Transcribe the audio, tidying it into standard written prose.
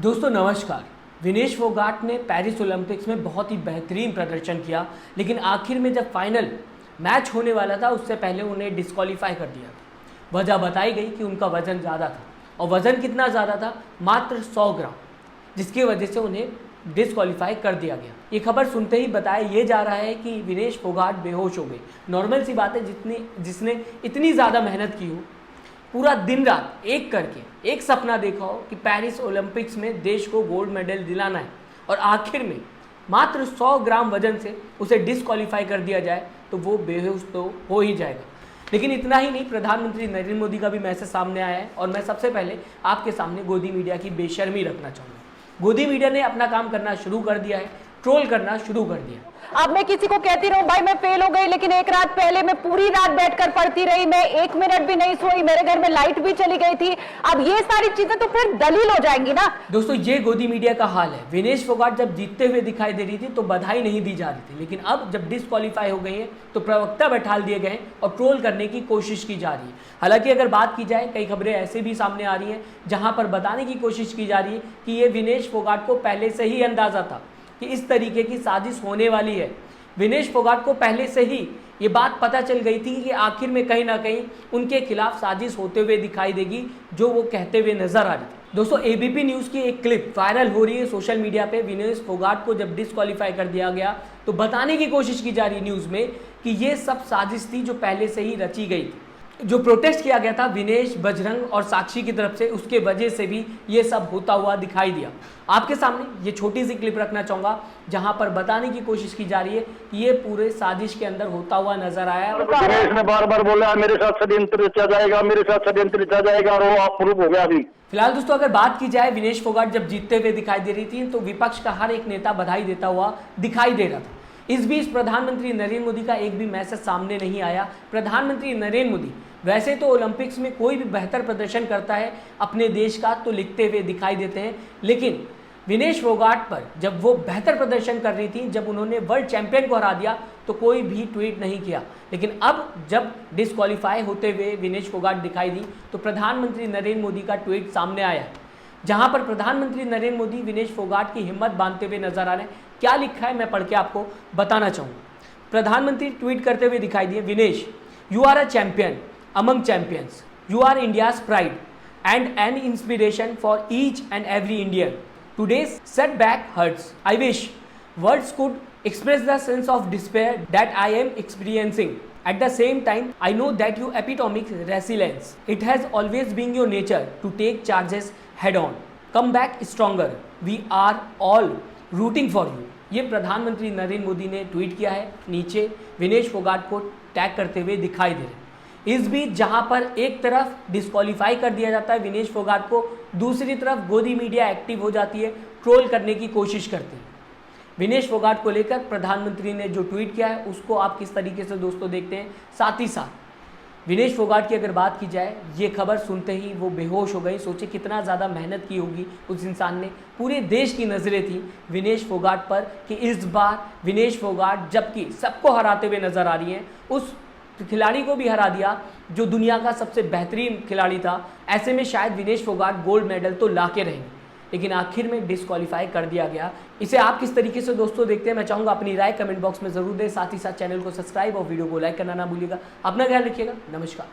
दोस्तों नमस्कार। विनेश फोगाट ने पेरिस ओलंपिक्स में बहुत ही बेहतरीन प्रदर्शन किया, लेकिन आखिर में जब फाइनल मैच होने वाला था उससे पहले उन्हें डिस्क्वालीफाई कर दिया। वजह बताई गई कि उनका वज़न ज़्यादा था, और वज़न कितना ज़्यादा था? मात्र 100 ग्राम, जिसकी वजह से उन्हें डिस्क्वालीफाई कर दिया गया। ये खबर सुनते ही बताया ये जा रहा है कि विनेश फोगाट बेहोश हो गए। नॉर्मल सी बात है, जिसने इतनी ज़्यादा मेहनत की हो, पूरा दिन रात एक करके एक सपना देखा हो कि पेरिस ओलंपिक्स में देश को गोल्ड मेडल दिलाना है, और आखिर में मात्र 100 ग्राम वजन से उसे डिस्क्वालीफाई कर दिया जाए तो वो बेहोश तो हो ही जाएगा। लेकिन इतना ही नहीं, प्रधानमंत्री नरेंद्र मोदी का भी मैसेज सामने आया है, और मैं सबसे पहले आपके सामने गोदी मीडिया की बेशर्मी रखना चाहूँगा। गोदी मीडिया ने अपना काम करना शुरू कर दिया है, ट्रोल करना शुरू कर दिया। अब मैं किसी को कहती रहूं भाई मैं फेल हो गई, लेकिन एक रात पहले मैं पूरी रात बैठकर पढ़ती रही, मैं 1 मिनट भी नहीं सोई, मेरे घर में लाइट भी चली गई थी। अब ये सारी चीजें तो फिर दलील हो जाएंगी ना। दोस्तों ये गोदी मीडिया का हाल है। विनेश फोगाट जब जीतते हुए दिखाई दे रही थी तो बधाई नहीं दी जा रही थी, लेकिन अब जब डिस्क्वालीफाई हो गई है तो प्रवक्ता बैठा दिए गए और ट्रोल करने की कोशिश की जा रही है। हालांकि अगर बात की जाए, कई खबरें ऐसे भी सामने आ रही हैं जहां पर बताने की कोशिश की जा रही है कि ये विनेश फोगाट को पहले से ही अंदाजा था कि इस तरीके की साजिश होने वाली है। विनेश फोगाट को पहले से ही ये बात पता चल गई थी कि आखिर में कहीं ना कहीं उनके खिलाफ साजिश होते हुए दिखाई देगी, जो वो कहते हुए नजर आ रही थी। दोस्तों एबीपी न्यूज की एक क्लिप वायरल हो रही है सोशल मीडिया पे। विनेश फोगाट को जब डिस्क्वालीफाई कर दिया गया तो बताने की कोशिश की जा रही है न्यूज में कि ये सब साजिश थी जो पहले से ही रची गई थी। जो प्रोटेस्ट किया गया था विनेश, बजरंग और साक्षी की तरफ से, उसके वजह से भी ये सब होता हुआ दिखाई दिया। आपके सामने ये छोटी सी क्लिप रखना चाहूंगा जहां पर बताने की कोशिश की जा रही है कि ये पूरे साजिश के अंदर होता हुआ नजर आया। विनेश ने बार बार बोला मेरे साथ षड्यंत्र रचा जाएगा, मेरे साथ षड्यंत्र रचा जाएगा, और वो अप्रूव हो गया। अभी फिलहाल दोस्तों अगर बात की जाए, विनेश फोगाट जब जीतते हुए दिखाई दे रही थी तो विपक्ष का हर एक नेता बधाई देता हुआ दिखाई दे रहा था। इस बीच प्रधानमंत्री नरेंद्र मोदी का एक भी मैसेज सामने नहीं आया। प्रधानमंत्री नरेंद्र मोदी वैसे तो ओलंपिक्स में कोई भी बेहतर प्रदर्शन करता है अपने देश का तो लिखते हुए दिखाई देते हैं, लेकिन विनेश फोगाट पर जब वो बेहतर प्रदर्शन कर रही थी, जब उन्होंने वर्ल्ड चैंपियन को हरा दिया तो कोई भी ट्वीट नहीं किया। लेकिन अब जब डिस्क्वालीफाई होते हुए विनेश फोगाट दिखाई दी तो प्रधानमंत्री नरेंद्र मोदी का ट्वीट सामने आया, जहां पर प्रधानमंत्री नरेंद्र मोदी विनेश फोगाट की हिम्मत बांधते हुए नजर आ रहे हैं। क्या लिखा है मैं पढ़ के आपको बताना चाहूँगा। प्रधानमंत्री ट्वीट करते हुए दिखाई दिए, Vinesh you are a champion among champions, you are India's pride and an inspiration for each and every Indian. Today's setback hurts. I wish words could express the sense of despair that I am experiencing. At the same time, I know that you epitomic resilience. It has always been your nature to take charges head on. Come back stronger. We are all rooting for you. ये प्रधानमंत्री नरेंद्र मोदी ने tweet किया है। नीचे विनेश फोगाट को tag करते हुए दिखाई दे रहे हैं। इस बीच जहां पर एक तरफ डिस्क्वालीफाई कर दिया जाता है विनेश फोगाट को, दूसरी तरफ गोदी मीडिया एक्टिव हो जाती है, ट्रोल करने की कोशिश करती है। विनेश फोगाट को लेकर प्रधानमंत्री ने जो ट्वीट किया है उसको आप किस तरीके से दोस्तों देखते हैं। साथ ही साथ विनेश फोगाट की अगर बात की जाए, ये खबर सुनते ही वो बेहोश हो गई। सोचे कितना ज़्यादा मेहनत की होगी उस इंसान ने। पूरे देश की नज़रें थी विनेश फोगाट पर कि इस बार विनेश फोगाट जबकि सबको हराते हुए नजर आ रही हैं, उस खिलाड़ी को भी हरा दिया जो दुनिया का सबसे बेहतरीन खिलाड़ी था। ऐसे में शायद विनेश फोगाट गोल्ड मेडल तो ला के रहेंगे, लेकिन आखिर में डिस्क्वालीफाई कर दिया गया। इसे आप किस तरीके से दोस्तों देखते हैं, मैं चाहूँगा अपनी राय कमेंट बॉक्स में जरूर दें। साथ ही साथ चैनल को सब्सक्राइब और वीडियो को लाइक करना ना भूलिएगा। अपना ख्याल रखिएगा। नमस्कार।